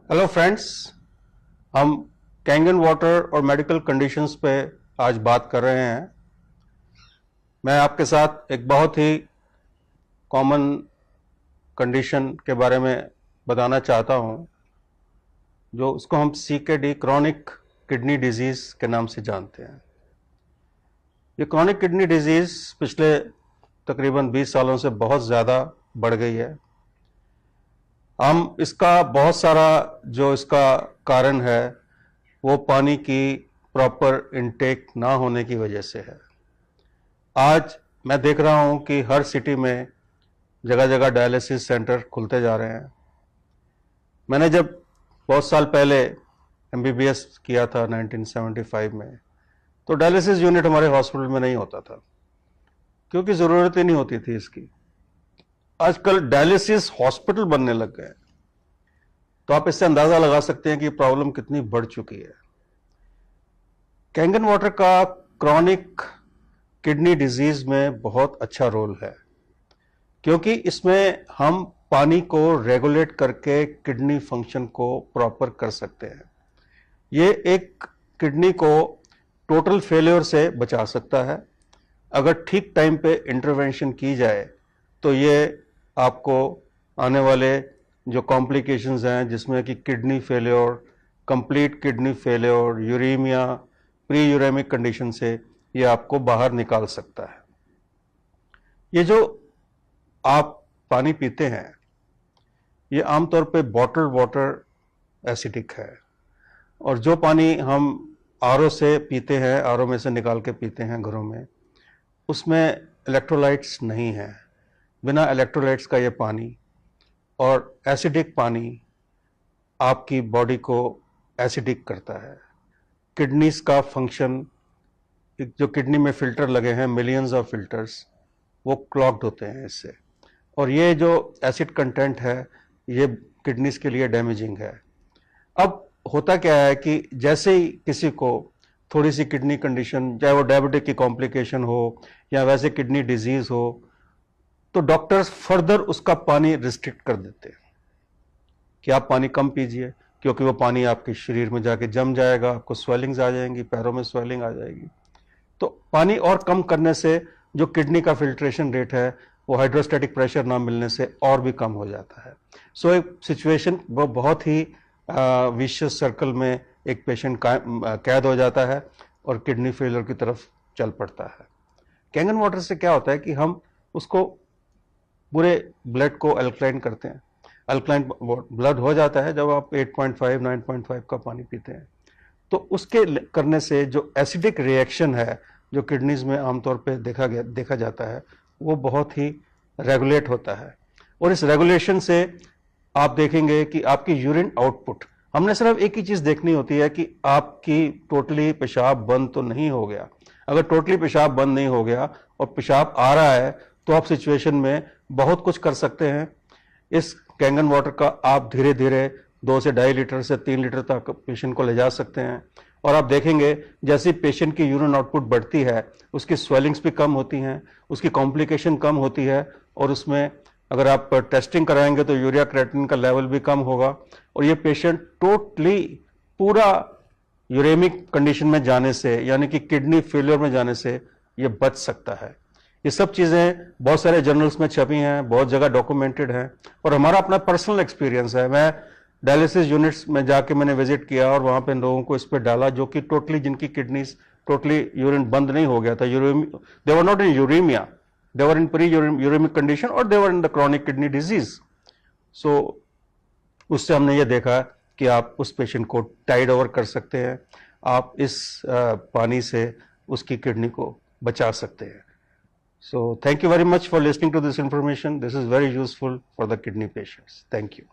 Hello friends, हम Kangen water और medical conditions पे आज बात कर रहे हैं। मैं आपके साथ एक बहुत ही कॉमन कंडीशन के बारे में बताना चाहता हूं, जो उसको हम CKD क्रॉनिक किडनी डिजीज के नाम से जानते हैं। ये क्रॉनिक किडनी डिजीज पिछले तकरीबन 20 सालों से बहुत ज़्यादा बढ़ गई है। हम इसका बहुत सारा जो इसका कारण है वो पानी की प्रॉपर इनटेक ना होने की वजह से है। आज मैं देख रहा हूं कि हर सिटी में जगह जगह डायलिसिस सेंटर खुलते जा रहे हैं। मैंने जब बहुत साल पहले MBBS किया था 1975 में, तो डायलिसिस यूनिट हमारे हॉस्पिटल में नहीं होता था क्योंकि ज़रूरत ही नहीं होती थी इसकी। आजकल डायलिसिस हॉस्पिटल बनने लग गए, तो आप इससे अंदाज़ा लगा सकते हैं कि प्रॉब्लम कितनी बढ़ चुकी है। कैंगन वाटर का क्रॉनिक किडनी डिजीज में बहुत अच्छा रोल है, क्योंकि इसमें हम पानी को रेगुलेट करके किडनी फंक्शन को प्रॉपर कर सकते हैं। ये एक किडनी को टोटल फेलियर से बचा सकता है। अगर ठीक टाइम पे इंटरवेंशन की जाए तो ये आपको आने वाले जो कॉम्प्लिकेशंस हैं, जिसमें कि kidney failure, complete kidney failure, uremia, pre uremic condition से ये आपको बाहर निकाल सकता है। ये जो आप पानी पीते हैं ये आमतौर पे बॉटल वाटर एसिडिक है, और जो पानी हम RO से पीते हैं, RO में से निकाल के पीते हैं घरों में, उसमें इलेक्ट्रोलाइट्स नहीं है। बिना इलेक्ट्रोलाइट्स का ये पानी और एसिडिक पानी आपकी बॉडी को एसिडिक करता है। किडनीज का फंक्शन, जो किडनी में फिल्टर लगे हैं, मिलियंस ऑफ फिल्टर्स, वो क्लॉग्ड होते हैं इससे, और ये जो एसिड कंटेंट है ये किडनीज के लिए डैमेजिंग है। अब होता क्या है कि जैसे ही किसी को थोड़ी सी किडनी कंडीशन, चाहे वो डायबिटिक की कॉम्प्लिकेशन हो या वैसे किडनी डिजीज हो, तो डॉक्टर्स फर्दर उसका पानी रिस्ट्रिक्ट कर देते हैं कि आप पानी कम पीजिए, क्योंकि वो पानी आपके शरीर में जाके जम जाएगा, आपको स्वेलिंग्स आ जाएंगी, पैरों में स्वेलिंग आ जाएगी। तो पानी और कम करने से जो किडनी का फिल्ट्रेशन रेट है वो हाइड्रोस्टैटिक प्रेशर ना मिलने से और भी कम हो जाता है। सो एक सिचुएशन वो बहुत ही विशियस सर्कल में एक पेशेंट कैद हो जाता है और किडनी फेलियर की तरफ चल पड़ता है। कैंगन वाटर से क्या होता है कि हम उसको पूरे ब्लड को अल्कलाइन करते हैं। अल्कलाइन ब्लड हो जाता है जब आप 8.5 9.5 का पानी पीते हैं। तो उसके करने से जो एसिडिक रिएक्शन है जो किडनीज में आमतौर पे देखा जाता है, वो बहुत ही रेगुलेट होता है। और इस रेगुलेशन से आप देखेंगे कि आपकी यूरिन आउटपुट, हमने सिर्फ एक ही चीज देखनी होती है कि आपकी टोटली पेशाब बंद तो नहीं हो गया। अगर टोटली पेशाब बंद नहीं हो गया और पेशाब आ रहा है तो आप सिचुएशन में बहुत कुछ कर सकते हैं। इस कैंगन वाटर का आप धीरे धीरे 2 से 2.5 लीटर से 3 लीटर तक पेशेंट को ले जा सकते हैं, और आप देखेंगे जैसे पेशेंट की यूरिन आउटपुट बढ़ती है उसकी स्वेलिंग्स भी कम होती हैं, उसकी कॉम्प्लिकेशन कम होती है, और उसमें अगर आप टेस्टिंग कराएंगे तो यूरिया क्रिएटिनिन का लेवल भी कम होगा, और ये पेशेंट टोटली पूरा यूरेमिक कंडीशन में जाने से, यानी कि किडनी फेलियर में जाने से ये बच सकता है। ये सब चीज़ें बहुत सारे जर्नल्स में छपी हैं, बहुत जगह डॉक्यूमेंटेड हैं, और हमारा अपना पर्सनल एक्सपीरियंस है। मैं डायलिसिस यूनिट्स में जाके मैंने विजिट किया और वहाँ पे लोगों को इस पर डाला जो कि टोटली, जिनकी किडनीज टोटली यूरिन बंद नहीं हो गया था, they were not in uremia, they were in pre uremic condition, और they were in the chronic kidney disease. So उससे हमने ये देखा कि आप उस पेशेंट को टाइड ओवर कर सकते हैं, आप इस पानी से उसकी किडनी को बचा सकते हैं। So thank you very much for listening to this information. This is very useful for the kidney patients. Thank you.